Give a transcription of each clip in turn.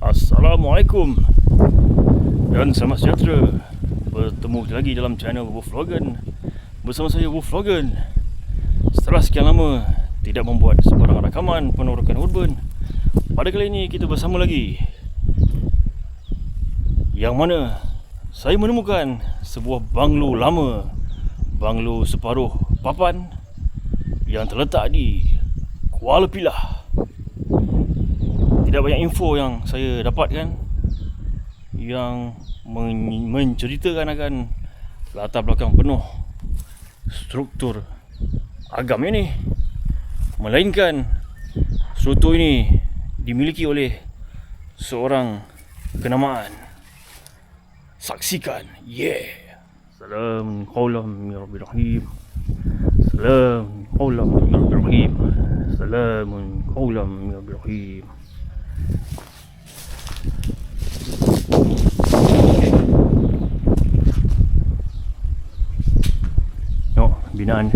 Assalamualaikum dan selamat sejahtera. Bertemu lagi dalam channel Wolf Logan. Bersama saya Wolf Logan. Setelah sekian lama tidak membuat sebarang rakaman penerokan urban, pada kali ini kita bersama lagi, yang mana saya menemukan sebuah banglo lama, banglo separuh papan yang terletak di Kuala Pilah. Tidak banyak info yang saya dapatkan yang menceritakan akan latar belakang penuh struktur agam ini, melainkan struktur ini dimiliki oleh seorang kenamaan. Saksikan. Salam qaulam ya rabbil rahim. Salam qaulam ya rabbil rahim. Salamun qaulam ya rabbil rahim. Binaan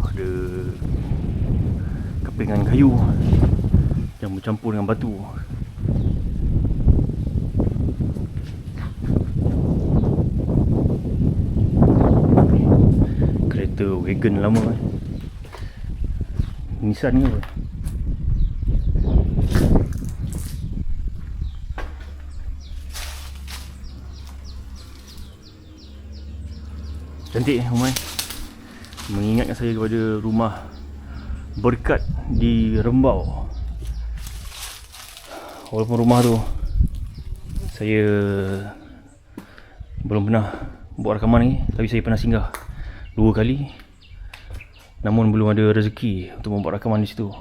ada kepingan kayu yang bercampur dengan batu. Kereta wagon lama Nissan ke apa? Cantik rumah, mengingatkan saya kepada rumah berkat di Rembau. Walaupun rumah tu saya belum pernah buat rakaman lagi, tapi saya pernah singgah 2 kali, namun belum ada rezeki untuk membuat rakaman di situ.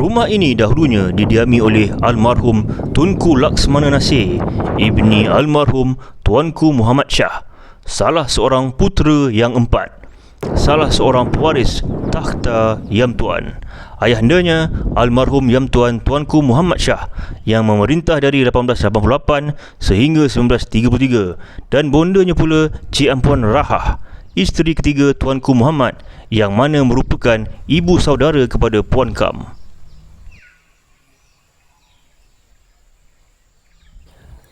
Rumah ini dahulunya didiami oleh almarhum Tunku Laksmana Nasir, ibni almarhum Tuanku Muhammad Shah, salah seorang putera yang 4, salah seorang pewaris takhta Yam Tuan. Ayahandanya almarhum Yam Tuan Tuanku Muhammad Shah yang memerintah dari 1888 sehingga 1933, dan bondanya pula Cik Ampuan Rahah, isteri ketiga Tuanku Muhammad, yang mana merupakan ibu saudara kepada Puan Kam.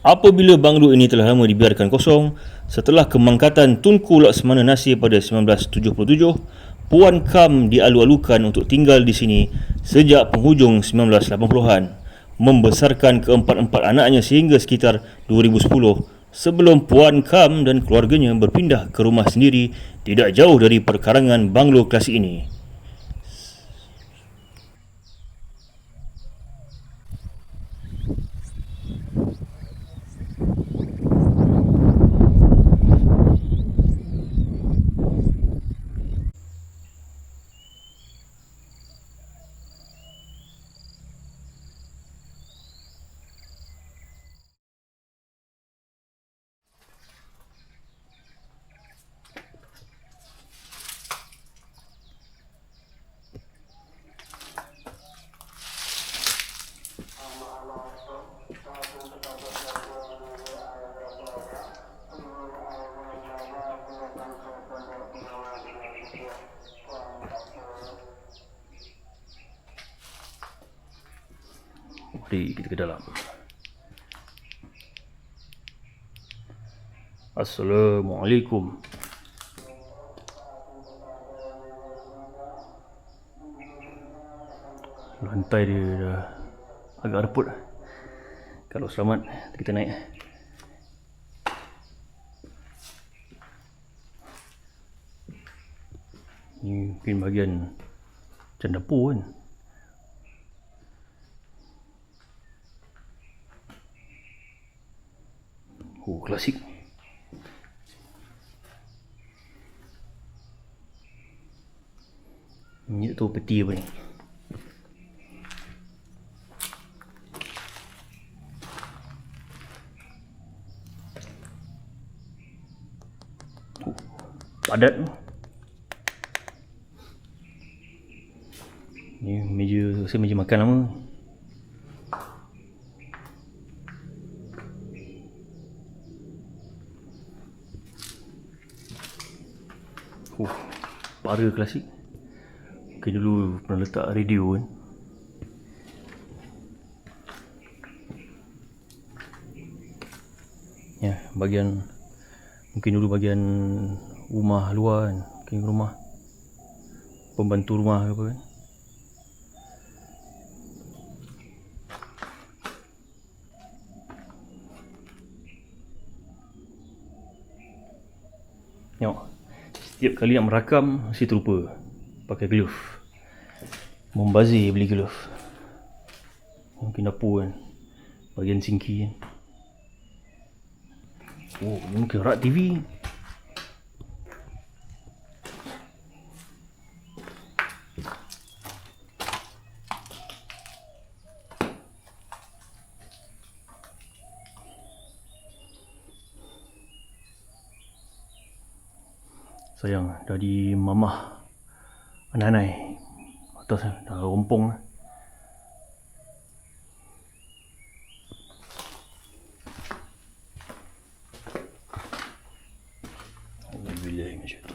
Apabila banglo ini telah lama dibiarkan kosong, setelah kemangkatan Tunku Laksmana Nasir pada 1977, Puan Kam dialu-alukan untuk tinggal di sini sejak penghujung 1980-an, membesarkan keempat-empat anaknya sehingga sekitar 2010, sebelum Puan Kam dan keluarganya berpindah ke rumah sendiri tidak jauh dari perkarangan banglo klasik ini. Mari kita ke dalam. Assalamualaikum. Lantai dia dah agak reput. Kalau selamat kita naik. Ni mungkin bahagian macam dapur kan. Oh, klasik. Minyak tu peti apa ni? Padat. Ni meja, saya meja makan lama. Para klasik. Okay, dulu pernah letak radio kan. Ya, bahagian mungkin dulu bahagian rumah luar kan. Mungkin rumah pembantu rumah ke apa kan. Tengok, setiap kali nak merakam mesti terlupa pakai glove. Membazir beli glove. Mungkin dapur kan, bahagian sinki kan. Oh, ni mungkin rak TV. Sayang, dah di mamah anai-anai. Atas dah rompong lah. Alhamdulillah, masyaallah.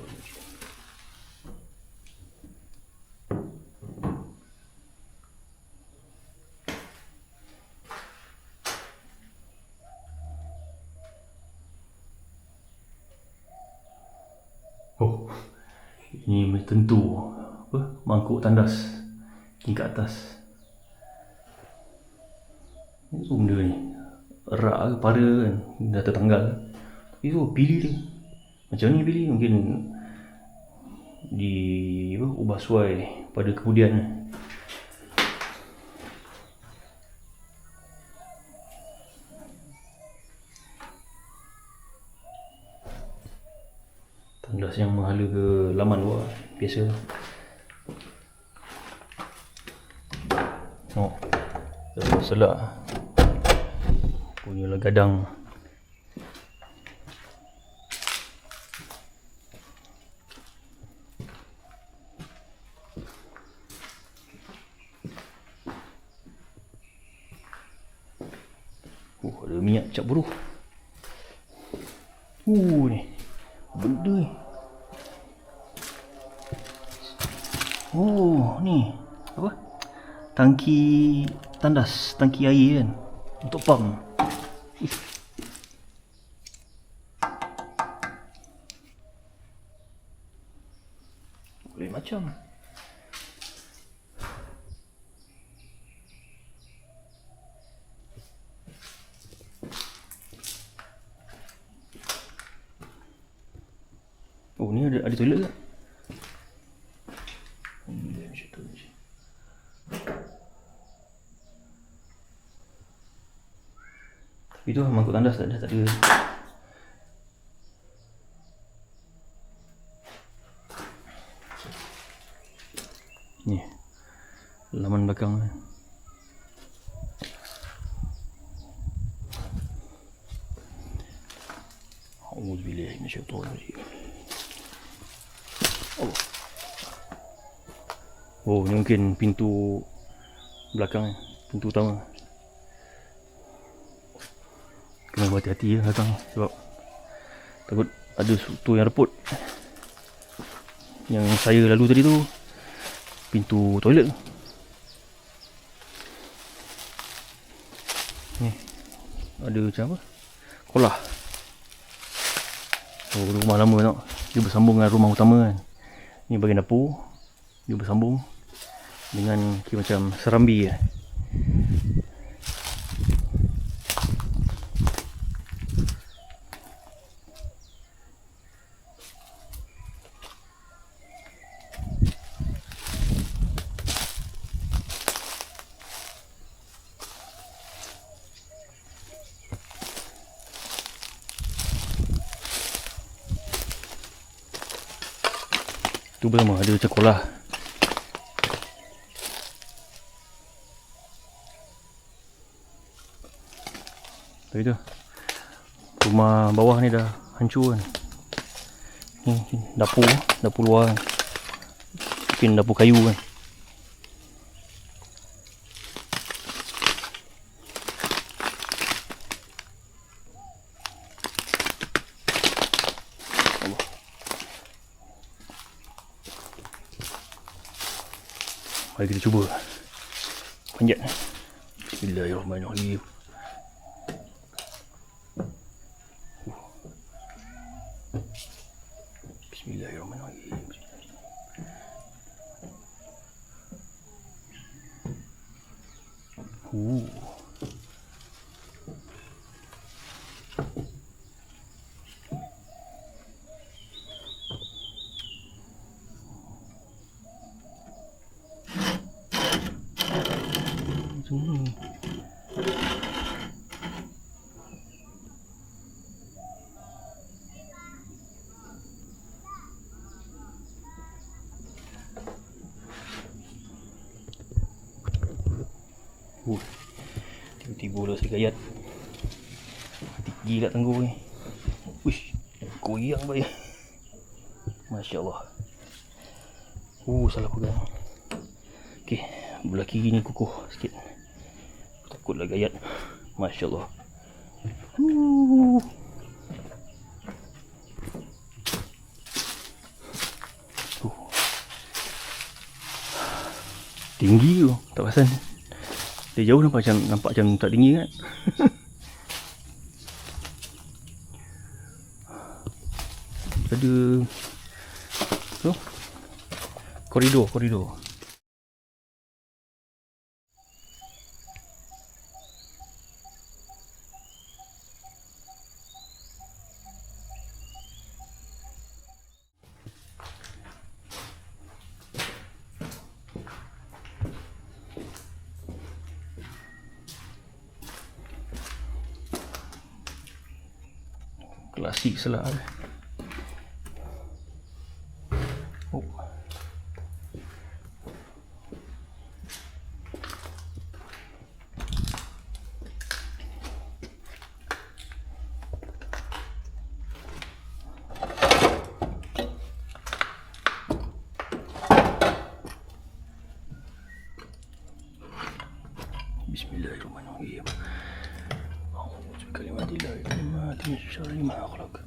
Oh, ini tentu apa? Mangkuk tandas tingkat atas. Ini tu benda ni. Erak ke para kan, dah tertanggal. Tapi tu pilih dia. Macam ni pilih, mungkin di apa, ubah suai pada kemudian. Tandas yang menghala ke laman luar biasa. Oh, selak punyalah gadang. Ada minyak cap buruh. Ni benda ni. Oh, ni apa? Tangki tandas, tangki air kan, untuk pam. Boleh macam. Oh, ni ada toilet ke? Itu mangkuk tandas dah tak ada. Ni laman belakang. Auzubillahi minasyaitonir rajim. Oh, ni mungkin pintu belakang, pintu utama. Kena berhati-hati ya datang, sebab takut ada sesuatu yang reput. Yang saya lalu tadi tu pintu toilet. Ni ada macam apa, kolah. Oh, rumah lama tau. Dia bersambung dengan rumah utama kan. Ni bahagian dapur. Dia bersambung dengan macam serambi lah. Tu bersama ada macam kolah. Itu rumah bawah ni dah hancur kan. Ni dapur luar kan. Mungkin dapur kayu kan. Mari kita cuba panjat. Bismillahirrahmanirrahim. Bismillahirrahmanirrahim. Tiba-tiba lah saya gayat. Tinggi kat tengku ni. Wish, goyang baik. Masya Allah. Salah pegang. Okey, belah kiri ni kukuh sikit. Takutlah gayat. Masya Allah. Tinggi tu, tak pasal. Dia jauh nampak macam tak tinggi kan. Ada tu koridor. Klasik salah. Bismillahirrahmanirrahim. A'udzu bikalimatillahi tammati min syarri ma khalaq.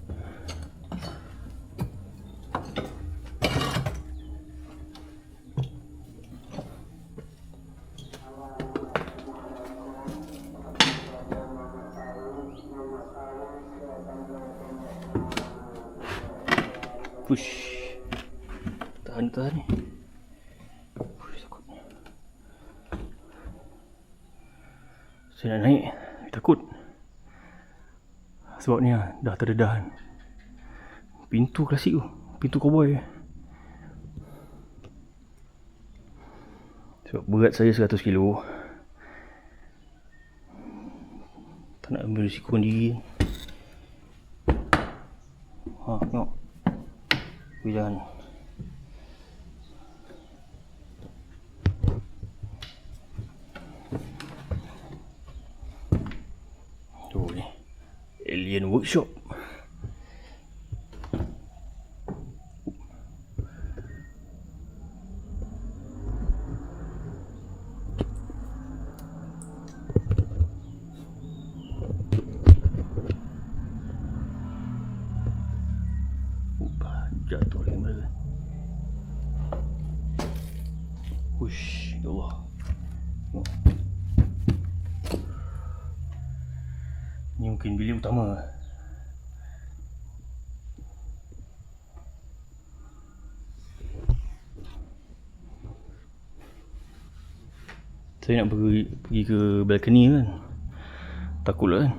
Push. Tahan ni. Takut. Saya nak naik, takut. Sebab ni dah terdedah. Pintu klasik tu, pintu cowboy. Sebab berat saya 100 kilo. Tak nak ambil risiko sendiri. Tengok. Jangan. Tu ni Alien Workshop. Jatuh lagi mereka. Ush, ya Allah. Ni mungkin bilik utama. Saya nak pergi ke balcony kan. Takutlah kan.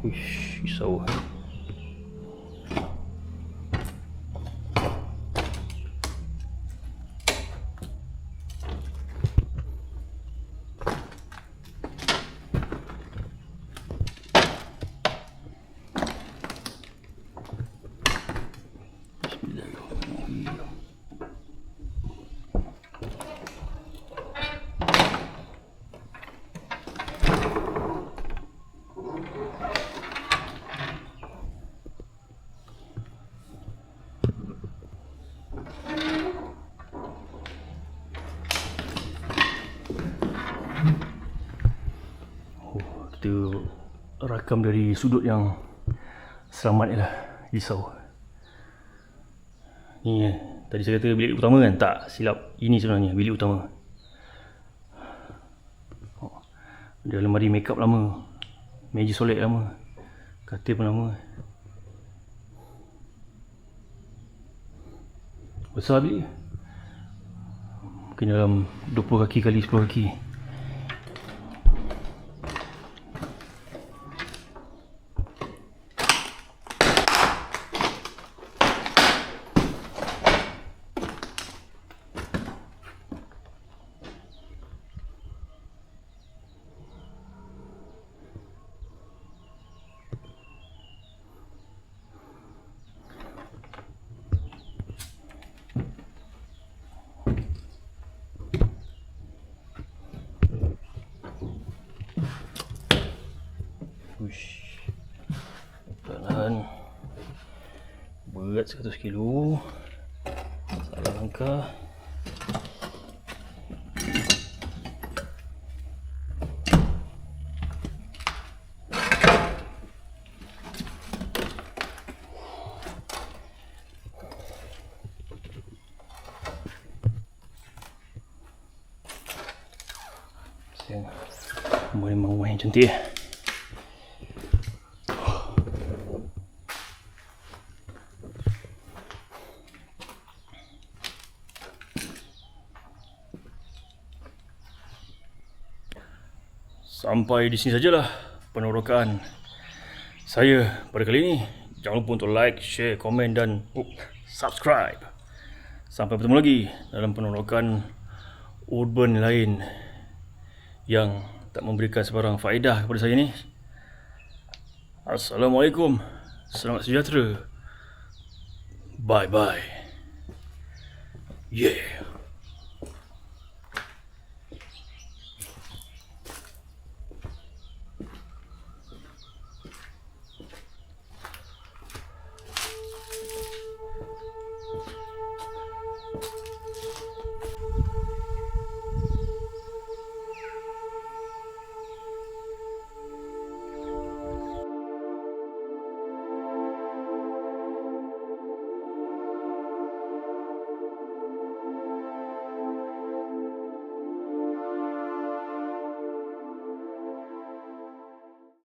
Uish, risau. kita rakam dari sudut yang selamat je lah. Risau. Ni tadi saya kata bilik utama kan? Tak, silap. Ini sebenarnya bilik utama. Ada lemari makeup lama, meja solat lama, katil pun lama. Besar bilik. Mungkin dalam 20 kaki kali 10 kaki. Perlahan. Berat 100 kilo. Salah langkah. Memang rumah yang cantik. Sampai di sini sajalah penerokaan saya pada kali ini. Jangan lupa untuk like, share, komen dan subscribe. Sampai bertemu lagi dalam penerokaan urban lain yang tak memberikan sebarang faedah kepada saya ni. Assalamualaikum. Selamat sejahtera. Bye bye. Yeah.